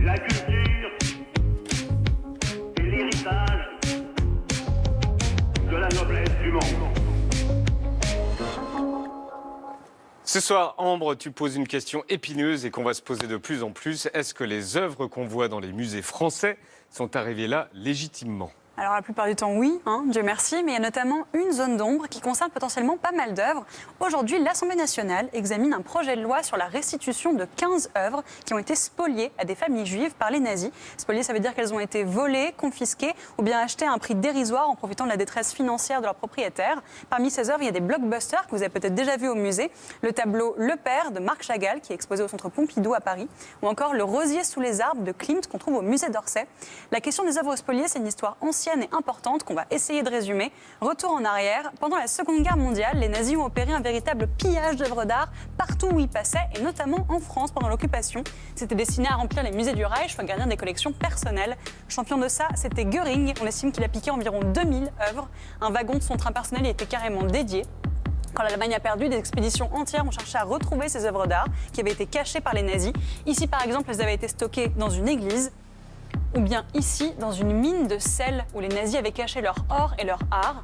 La culture est l'héritage de la noblesse du monde. Ce soir, Ambre, tu poses une question épineuse et qu'on va se poser de plus en plus. Est-ce que les œuvres qu'on voit dans les musées français sont arrivées là légitimement ? Alors la plupart du temps, oui, Dieu merci, mais il y a notamment une zone d'ombre qui concerne potentiellement pas mal d'œuvres. Aujourd'hui, l'Assemblée nationale examine un projet de loi sur la restitution de 15 œuvres qui ont été spoliées à des familles juives par les nazis. Spoliées, ça veut dire qu'elles ont été volées, confisquées ou bien achetées à un prix dérisoire en profitant de la détresse financière de leurs propriétaires. Parmi ces œuvres, il y a des blockbusters que vous avez peut-être déjà vus au musée. Le tableau Le Père de Marc Chagall qui est exposé au Centre Pompidou à Paris ou encore Le Rosier sous les arbres de Klimt qu'on trouve au musée d'Orsay. La question des œuvres spoliées, c'est une histoire ancienne et importante qu'on va essayer de résumer. Retour en arrière, pendant la Seconde Guerre mondiale, les nazis ont opéré un véritable pillage d'œuvres d'art partout où ils passaient, et notamment en France pendant l'occupation. C'était destiné à remplir les musées du Reich, soit garnir des collections personnelles. Champion de ça, c'était Göring. On estime qu'il a piqué environ 2000 œuvres. Un wagon de son train personnel y était carrément dédié. Quand l'Allemagne a perdu, des expéditions entières ont cherché à retrouver ces œuvres d'art qui avaient été cachées par les nazis. Ici, par exemple, elles avaient été stockées dans une église. Ou bien ici, dans une mine de sel où les nazis avaient caché leur or et leur art.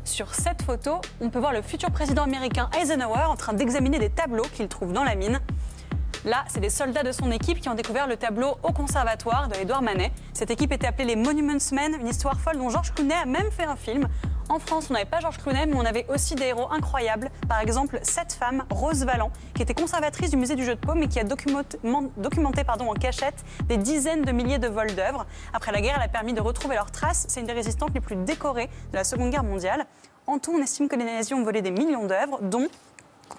Sur cette photo, on peut voir le futur président américain Eisenhower en train d'examiner des tableaux qu'il trouve dans la mine. Là, c'est des soldats de son équipe qui ont découvert le tableau au conservatoire de Édouard Manet. Cette équipe était appelée les Monuments Men, une histoire folle dont Georges Clooney a même fait un film. En France, on n'avait pas Georges Clooney, mais on avait aussi des héros incroyables. Par exemple, cette femme, Rose Valland, qui était conservatrice du musée du jeu de paume et qui a documenté en cachette des dizaines de milliers de vols d'œuvres. Après la guerre, elle a permis de retrouver leurs traces. C'est une des résistantes les plus décorées de la Seconde Guerre mondiale. En tout, on estime que les nazis ont volé des millions d'œuvres, dont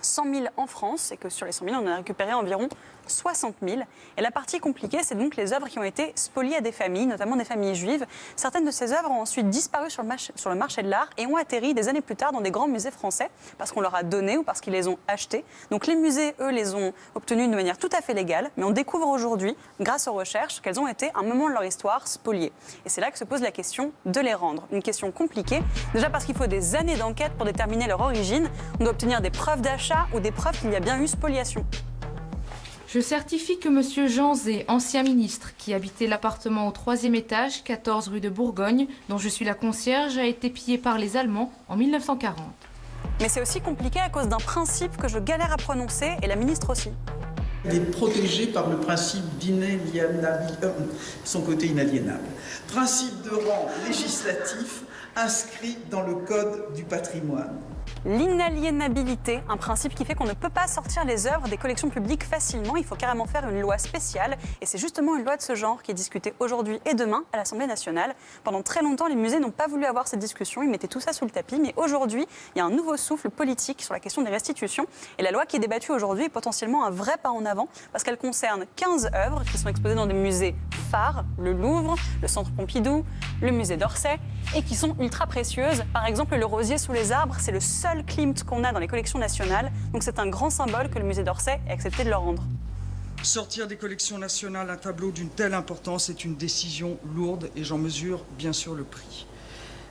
100 000 en France, et que sur les 100 000, on en a récupéré environ 60 000. Et la partie compliquée, c'est donc les œuvres qui ont été spoliées à des familles, notamment des familles juives. Certaines de ces œuvres ont ensuite disparu sur le marché de l'art et ont atterri des années plus tard dans des grands musées français parce qu'on leur a donné ou parce qu'ils les ont achetées. Donc les musées, eux, les ont obtenues de manière tout à fait légale, mais on découvre aujourd'hui, grâce aux recherches, qu'elles ont été, à un moment de leur histoire, spoliées. Et c'est là que se pose la question de les rendre. Une question compliquée, déjà parce qu'il faut des années d'enquête pour déterminer leur origine. On doit obtenir des preuves d'achat ou des preuves qu'il y a bien eu spoliation. Je certifie que M. Jean Zé, ancien ministre, qui habitait l'appartement au 3e étage, 14 rue de Bourgogne, dont je suis la concierge, a été pillé par les Allemands en 1940. Mais c'est aussi compliqué à cause d'un principe que je galère à prononcer, et la ministre aussi. Il est protégé par le principe d'inaliénabilité, son côté inaliénable. Principe de rang législatif inscrit dans le Code du patrimoine. L'inaliénabilité, un principe qui fait qu'on ne peut pas sortir les œuvres des collections publiques facilement. Il faut carrément faire une loi spéciale. Et c'est justement une loi de ce genre qui est discutée aujourd'hui et demain à l'Assemblée nationale. Pendant très longtemps, les musées n'ont pas voulu avoir cette discussion. Ils mettaient tout ça sous le tapis. Mais aujourd'hui, il y a un nouveau souffle politique sur la question des restitutions. Et la loi qui est débattue aujourd'hui est potentiellement un vrai pas en avant parce qu'elle concerne 15 œuvres qui sont exposées dans des musées phares, le Louvre, le Centre Pompidou, le musée d'Orsay, et qui sont ultra précieuses. Par exemple, le Rosier sous les arbres, c'est le seul Klimt qu'on a dans les collections nationales. Donc c'est un grand symbole que le musée d'Orsay ait accepté de leur rendre. Sortir des collections nationales un tableau d'une telle importance est une décision lourde et j'en mesure bien sûr le prix.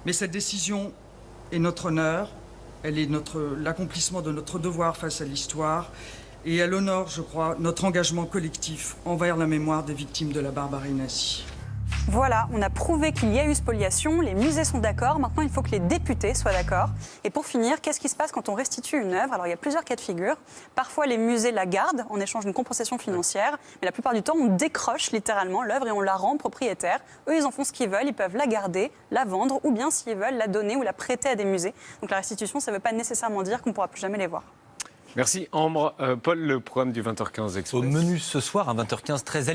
Mais cette décision est notre honneur, elle est l'accomplissement de notre devoir face à l'histoire et elle honore, je crois, notre engagement collectif envers la mémoire des victimes de la barbarie nazie. Voilà, on a prouvé qu'il y a eu spoliation, les musées sont d'accord, maintenant il faut que les députés soient d'accord. Et pour finir, qu'est-ce qui se passe quand on restitue une œuvre? Alors il y a plusieurs cas de figure. Parfois les musées la gardent en échange d'une compensation financière, mais la plupart du temps on décroche littéralement l'œuvre et on la rend propriétaire. Eux ils en font ce qu'ils veulent, ils peuvent la garder, la vendre ou bien s'ils veulent la donner ou la prêter à des musées. Donc la restitution ça ne veut pas nécessairement dire qu'on ne pourra plus jamais les voir. Merci Ambre. Paul, le programme du 20h15 Express. Au menu ce soir à 20h15, très